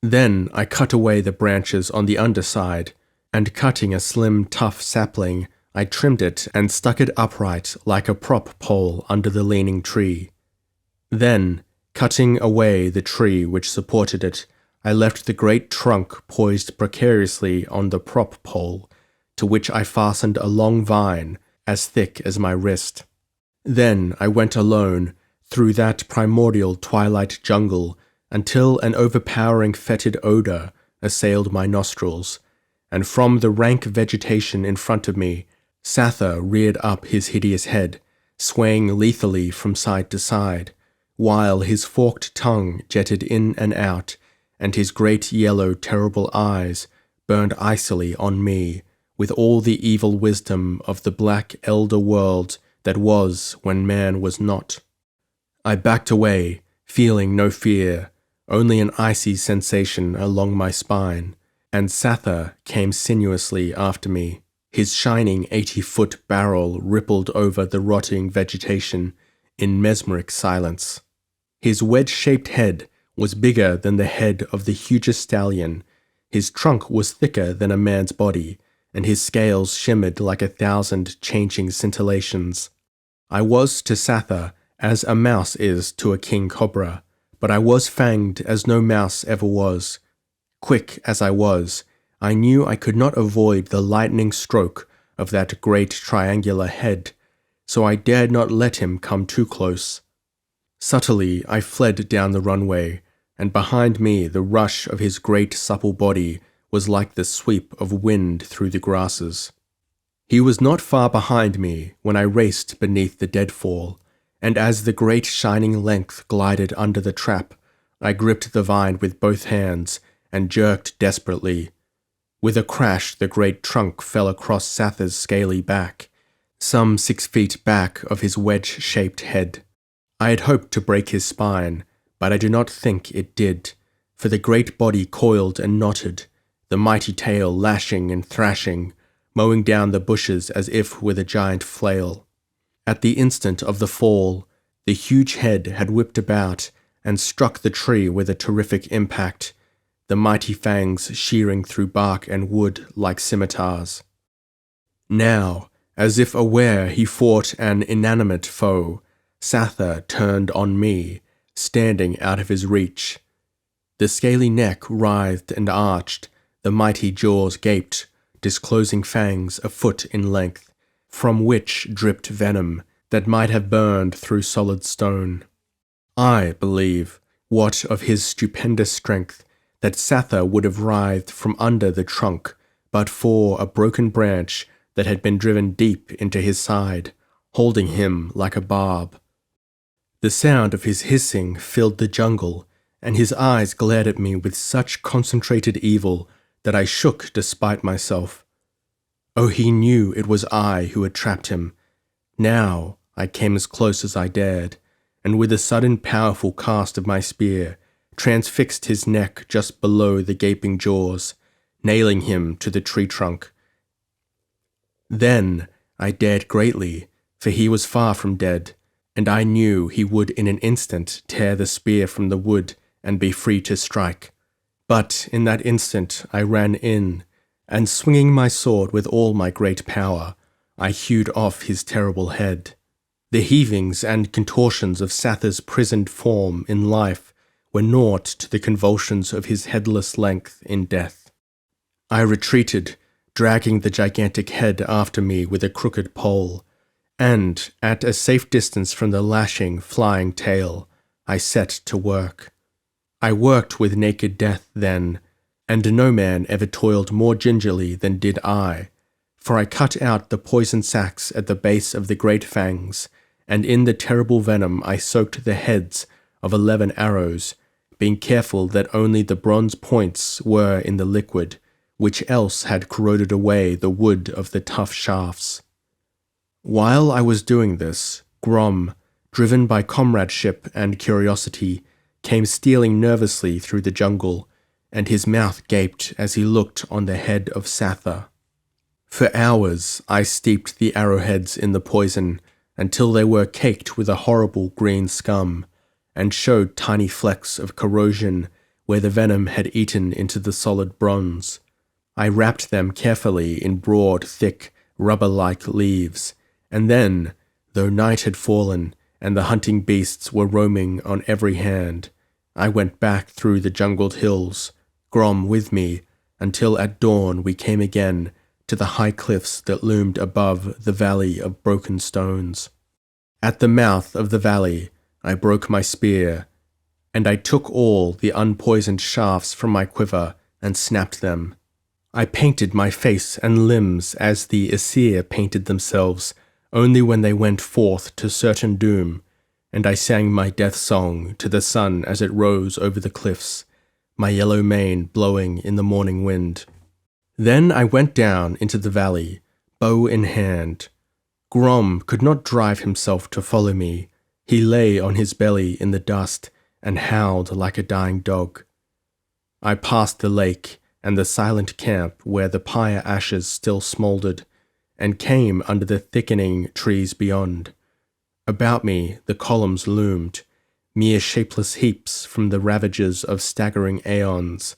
Then I cut away the branches on the underside, and cutting a slim, tough sapling, I trimmed it and stuck it upright like a prop pole under the leaning tree. Then, cutting away the tree which supported it, I left the great trunk poised precariously on the prop pole, to which I fastened a long vine as thick as my wrist. Then I went alone through that primordial twilight jungle until an overpowering fetid odor assailed my nostrils, and from the rank vegetation in front of me, Satha reared up his hideous head, swaying lethally from side to side, while his forked tongue jetted in and out, and his great yellow terrible eyes burned icily on me with all the evil wisdom of the black elder world that was when man was not. I backed away, feeling no fear, only an icy sensation along my spine, and Satha came sinuously after me. His shining 80-foot barrel rippled over the rotting vegetation in mesmeric silence. His wedge-shaped head was bigger than the head of the hugest stallion, his trunk was thicker than a man's body, and his scales shimmered like 1,000 changing scintillations. I was to Satha as a mouse is to a king cobra, but I was fanged as no mouse ever was. Quick as I was, I knew I could not avoid the lightning stroke of that great triangular head, so I dared not let him come too close. Subtly I fled down the runway, and behind me the rush of his great supple body was like the sweep of wind through the grasses. He was not far behind me when I raced beneath the deadfall, and as the great shining length glided under the trap, I gripped the vine with both hands and jerked desperately. With a crash, the great trunk fell across Satha's scaly back, some 6 feet back of his wedge-shaped head. I had hoped to break his spine, but I do not think it did, for the great body coiled and knotted, the mighty tail lashing and thrashing, mowing down the bushes as if with a giant flail. At the instant of the fall, the huge head had whipped about and struck the tree with a terrific impact, the mighty fangs shearing through bark and wood like scimitars. Now, as if aware he fought an inanimate foe, Satha turned on me, standing out of his reach. The scaly neck writhed and arched, the mighty jaws gaped, disclosing fangs a foot in length, from which dripped venom that might have burned through solid stone. I believe, what of his stupendous strength, that Satha would have writhed from under the trunk but for a broken branch that had been driven deep into his side, holding him like a barb. The sound of his hissing filled the jungle, and his eyes glared at me with such concentrated evil that I shook despite myself. Oh, he knew it was I who had trapped him. Now I came as close as I dared, and with a sudden powerful cast of my spear, transfixed his neck just below the gaping jaws, nailing him to the tree trunk. Then I dared greatly, for he was far from dead, and I knew he would in an instant tear the spear from the wood and be free to strike. But in that instant I ran in, and swinging my sword with all my great power, I hewed off his terrible head. The heavings and contortions of Satha's prisoned form in life were naught to the convulsions of his headless length in death. I retreated, dragging the gigantic head after me with a crooked pole, and, at a safe distance from the lashing, flying tail, I set to work. I worked with naked death then, and no man ever toiled more gingerly than did I, for I cut out the poison sacs at the base of the great fangs, and in the terrible venom I soaked the heads of 11 arrows, being careful that only the bronze points were in the liquid, which else had corroded away the wood of the tough shafts. While I was doing this, Grom, driven by comradeship and curiosity, came stealing nervously through the jungle, and his mouth gaped as he looked on the head of Satha. For hours I steeped the arrowheads in the poison until they were caked with a horrible green scum, and showed tiny flecks of corrosion where the venom had eaten into the solid bronze. I wrapped them carefully in broad, thick, rubber-like leaves, and then, though night had fallen and the hunting beasts were roaming on every hand, I went back through the jungled hills, Grom with me, until at dawn we came again to the high cliffs that loomed above the valley of broken stones. At the mouth of the valley I broke my spear, and I took all the unpoisoned shafts from my quiver and snapped them. I painted my face and limbs as the Aesir painted themselves, only when they went forth to certain doom, and I sang my death song to the sun as it rose over the cliffs, my yellow mane blowing in the morning wind. Then I went down into the valley, bow in hand. Grom could not drive himself to follow me. He lay on his belly in the dust and howled like a dying dog. I passed the lake and the silent camp where the pyre ashes still smouldered, and came under the thickening trees beyond. About me the columns loomed, mere shapeless heaps from the ravages of staggering aeons.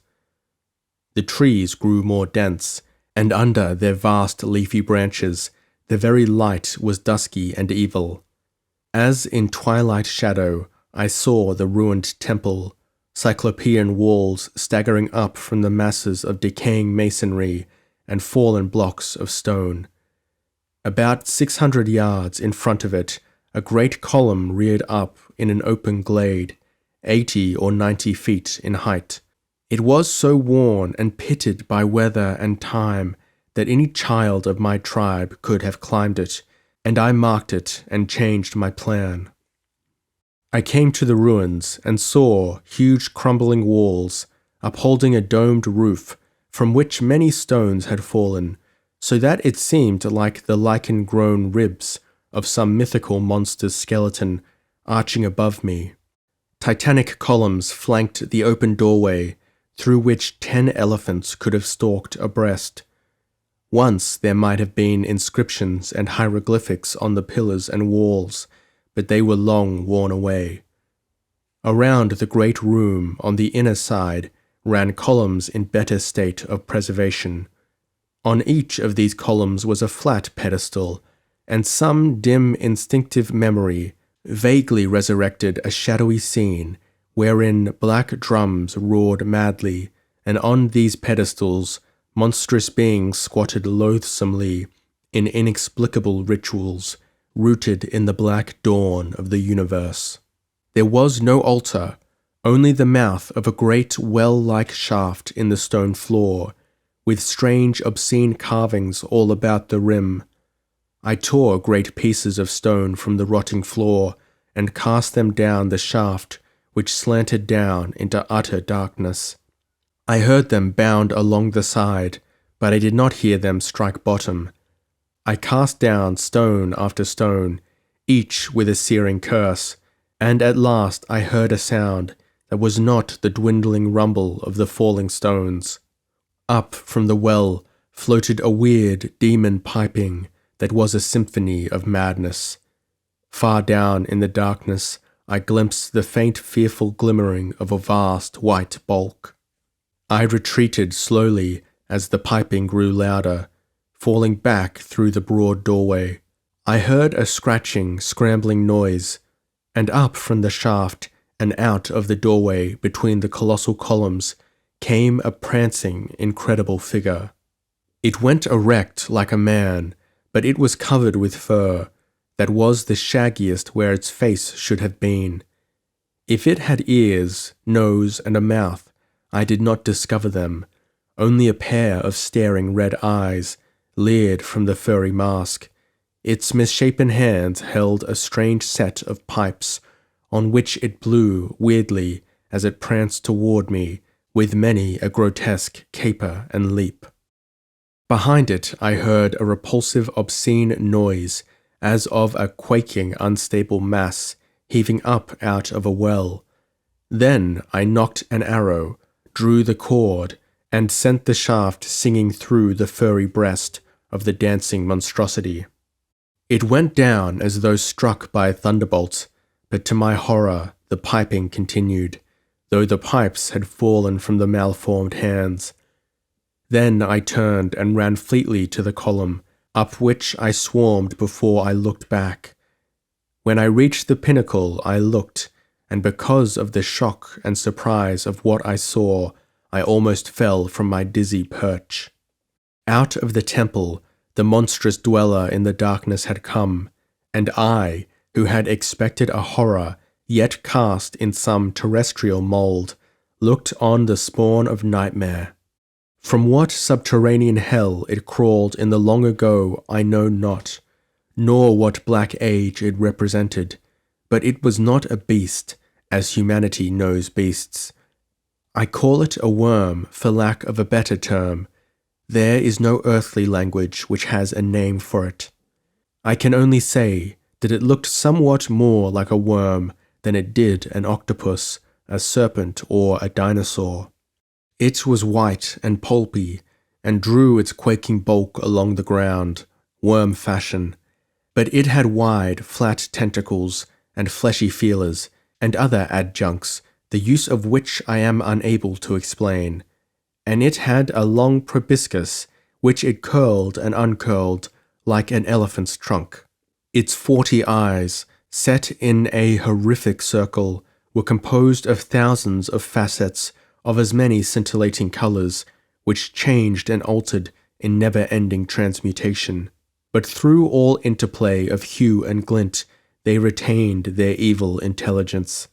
The trees grew more dense, and under their vast leafy branches the very light was dusky and evil. As in twilight shadow I saw the ruined temple, cyclopean walls staggering up from the masses of decaying masonry and fallen blocks of stone. About 600 yards in front of it, a great column reared up in an open glade, 80 or 90 feet in height. It was so worn and pitted by weather and time that any child of my tribe could have climbed it, and I marked it and changed my plan. I came to the ruins and saw huge crumbling walls upholding a domed roof from which many stones had fallen, so that it seemed like the lichen-grown ribs of some mythical monster's skeleton arching above me. Titanic columns flanked the open doorway through which 10 elephants could have stalked abreast. Once there might have been inscriptions and hieroglyphics on the pillars and walls, but they were long worn away. Around the great room on the inner side ran columns in better state of preservation. On each of these columns was a flat pedestal, and some dim instinctive memory vaguely resurrected a shadowy scene wherein black drums roared madly, and on these pedestals monstrous beings squatted loathsomely in inexplicable rituals, rooted in the black dawn of the universe. There was no altar, only the mouth of a great well-like shaft in the stone floor, with strange obscene carvings all about the rim. I tore great pieces of stone from the rotting floor and cast them down the shaft, which slanted down into utter darkness. I heard them bound along the side, but I did not hear them strike bottom. I cast down stone after stone, each with a searing curse, and at last I heard a sound that was not the dwindling rumble of the falling stones. Up from the well floated a weird demon piping that was a symphony of madness. Far down in the darkness, I glimpsed the faint, fearful glimmering of a vast white bulk. I retreated slowly as the piping grew louder, falling back through the broad doorway. I heard a scratching, scrambling noise, and up from the shaft and out of the doorway between the colossal columns came a prancing, incredible figure. It went erect like a man, but it was covered with fur that was the shaggiest where its face should have been. If it had ears, nose, and a mouth, I did not discover them. Only a pair of staring red eyes leered from the furry mask. Its misshapen hands held a strange set of pipes, on which it blew weirdly as it pranced toward me, with many a grotesque caper and leap. Behind it I heard a repulsive, obscene noise, as of a quaking, unstable mass heaving up out of a well. Then I nocked an arrow, drew the cord, and sent the shaft singing through the furry breast of the dancing monstrosity. It went down as though struck by a thunderbolt, but to my horror the piping continued, though the pipes had fallen from the malformed hands. Then I turned and ran fleetly to the column, up which I swarmed before I looked back. When I reached the pinnacle I looked, and because of the shock and surprise of what I saw, I almost fell from my dizzy perch. Out of the temple, the monstrous dweller in the darkness had come, and I, who had expected a horror, yet cast in some terrestrial mould, looked on the spawn of nightmare. From what subterranean hell it crawled in the long ago I know not, nor what black age it represented, but it was not a beast, as humanity knows beasts. I call it a worm for lack of a better term. There is no earthly language which has a name for it. I can only say that it looked somewhat more like a worm than it did an octopus, a serpent, or a dinosaur. It was white and pulpy, and drew its quaking bulk along the ground, worm fashion, but it had wide, flat tentacles and fleshy feelers, and other adjuncts, the use of which I am unable to explain, and it had a long proboscis, which it curled and uncurled like an elephant's trunk. Its 40 eyes, set in a horrific circle, were composed of thousands of facets of as many scintillating colors, which changed and altered in never-ending transmutation. But through all interplay of hue and glint, they retained their evil intelligence.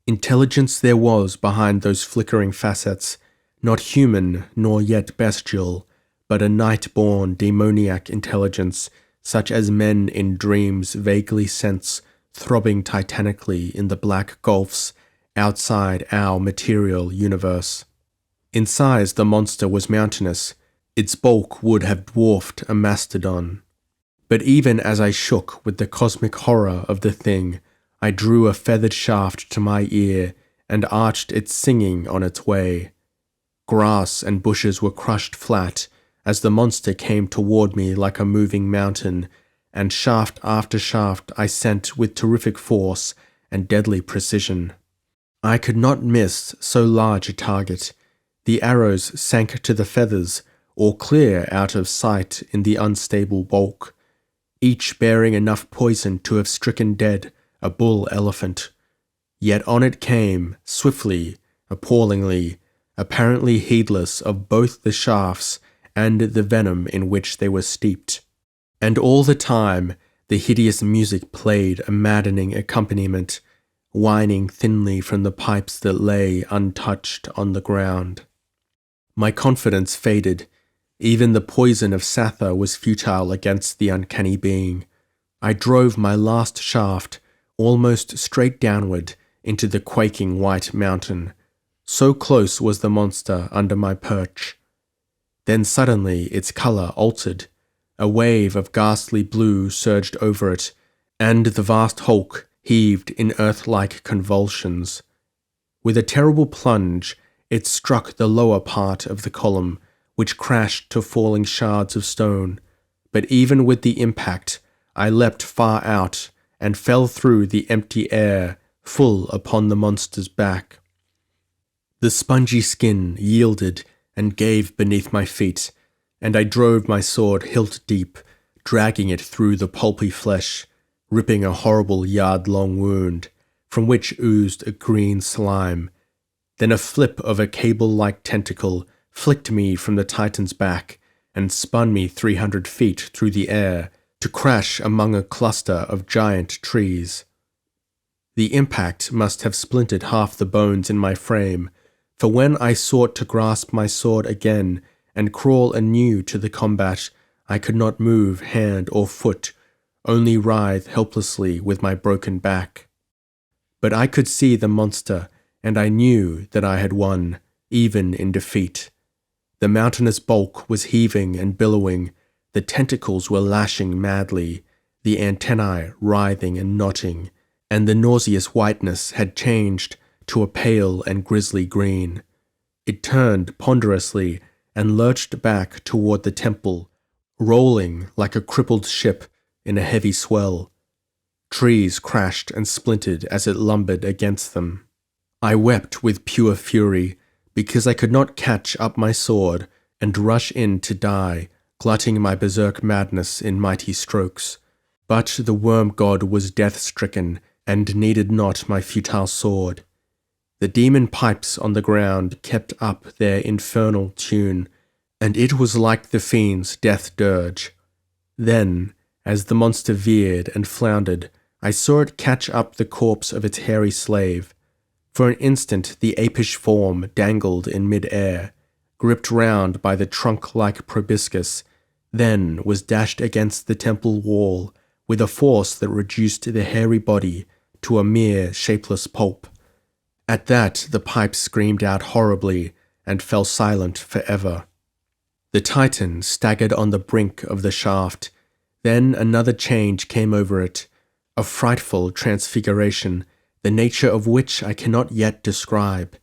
Intelligence there was behind those flickering facets, not human nor yet bestial, but a night-born demoniac intelligence, such as men in dreams vaguely sense throbbing titanically in the black gulfs outside our material universe. In size the monster was mountainous. Its bulk would have dwarfed a mastodon. But even as I shook with the cosmic horror of the thing, I drew a feathered shaft to my ear and arched it singing on its way. Grass and bushes were crushed flat as the monster came toward me like a moving mountain, and shaft after shaft I sent with terrific force and deadly precision. I could not miss so large a target. The arrows sank to the feathers or clear out of sight in the unstable bulk, each bearing enough poison to have stricken dead a bull elephant. Yet on it came, swiftly, appallingly, apparently heedless of both the shafts and the venom in which they were steeped. And all the time the hideous music played a maddening accompaniment, whining thinly from the pipes that lay untouched on the ground. My confidence faded. Even the poison of Satha was futile against the uncanny being. I drove my last shaft almost straight downward into the quaking white mountain. So close was the monster under my perch. Then suddenly its color altered. A wave of ghastly blue surged over it, and the vast hulk heaved in earth-like convulsions. With a terrible plunge, it struck the lower part of the column, which crashed to falling shards of stone. But even with the impact, I leapt far out and fell through the empty air full upon the monster's back. The spongy skin yielded and gave beneath my feet, and I drove my sword hilt deep, dragging it through the pulpy flesh, ripping a horrible yard-long wound, from which oozed a green slime. Then a flip of a cable-like tentacle flicked me from the Titan's back and spun me 300 feet through the air to crash among a cluster of giant trees. The impact must have splintered half the bones in my frame, for when I sought to grasp my sword again and crawl anew to the combat, I could not move hand or foot, only writhe helplessly with my broken back. But I could see the monster, and I knew that I had won, even in defeat. The mountainous bulk was heaving and billowing, the tentacles were lashing madly, the antennae writhing and knotting, and the nauseous whiteness had changed to a pale and grisly green. It turned ponderously and lurched back toward the temple, rolling like a crippled ship in a heavy swell. Trees crashed and splintered as it lumbered against them. I wept with pure fury, because I could not catch up my sword and rush in to die, glutting my berserk madness in mighty strokes. But the worm god was death-stricken and needed not my futile sword. The demon pipes on the ground kept up their infernal tune, and it was like the fiend's death dirge. Then, as the monster veered and floundered, I saw it catch up the corpse of its hairy slave. For an instant the apish form dangled in mid-air, gripped round by the trunk-like proboscis, then was dashed against the temple wall with a force that reduced the hairy body to a mere shapeless pulp. At that the pipe screamed out horribly and fell silent forever. The Titan staggered on the brink of the shaft. Then another change came over it, a frightful transfiguration, the nature of which I cannot yet describe.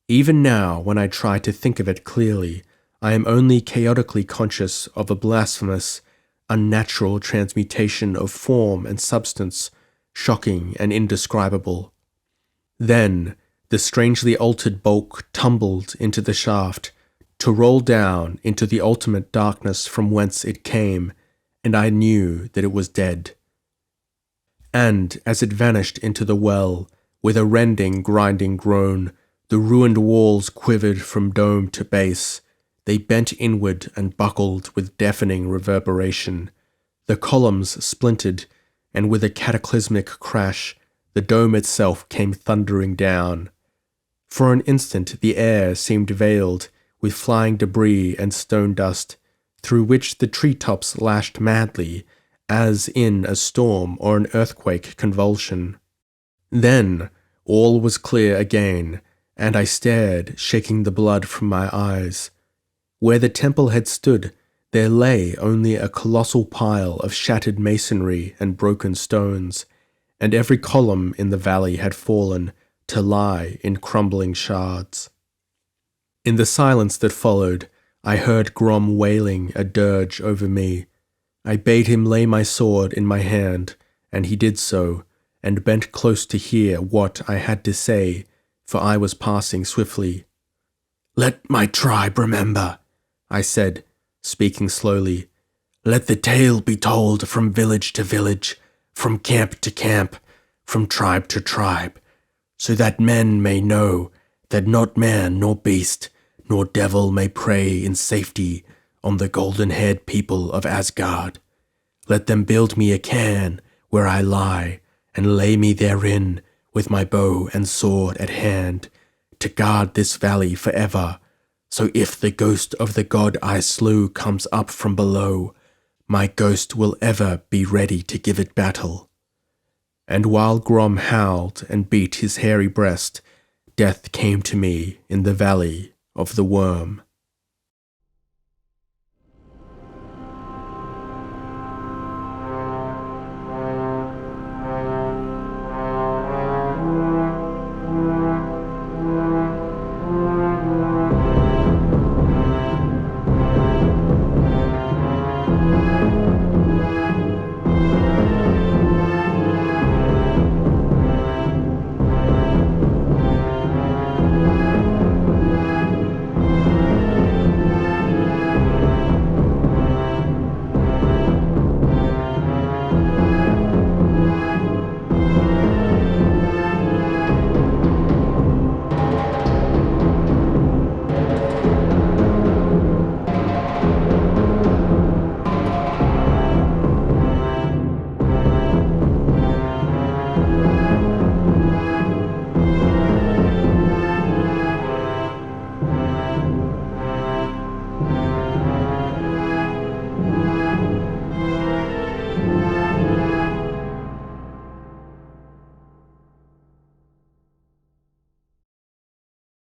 Even now, when I try to think of it clearly, I am only chaotically conscious of a blasphemous, unnatural transmutation of form and substance, shocking and indescribable. Then the strangely altered bulk tumbled into the shaft, to roll down into the ultimate darkness from whence it came, and I knew that it was dead. And as it vanished into the well, with a rending, grinding groan, the ruined walls quivered from dome to base. They bent inward and buckled with deafening reverberation. The columns splintered, and with a cataclysmic crash, the dome itself came thundering down. For an instant the air seemed veiled with flying debris and stone dust, through which the treetops lashed madly, as in a storm or an earthquake convulsion. Then all was clear again, and I stared, shaking the blood from my eyes. Where the temple had stood, there lay only a colossal pile of shattered masonry and broken stones, and every column in the valley had fallen to lie in crumbling shards. In the silence that followed, I heard Grom wailing a dirge over me. I bade him lay my sword in my hand, and he did so, and bent close to hear what I had to say, for I was passing swiftly. "Let my tribe remember," I said, speaking slowly. "Let the tale be told from village to village, from camp to camp, from tribe to tribe, so that men may know that not man nor beast nor devil may prey in safety on the golden-haired people of Asgard. Let them build me a cairn where I lie, and lay me therein with my bow and sword at hand, to guard this valley forever, so if the ghost of the god I slew comes up from below, my ghost will ever be ready to give it battle." And while Grom howled and beat his hairy breast, death came to me in the valley of the worm.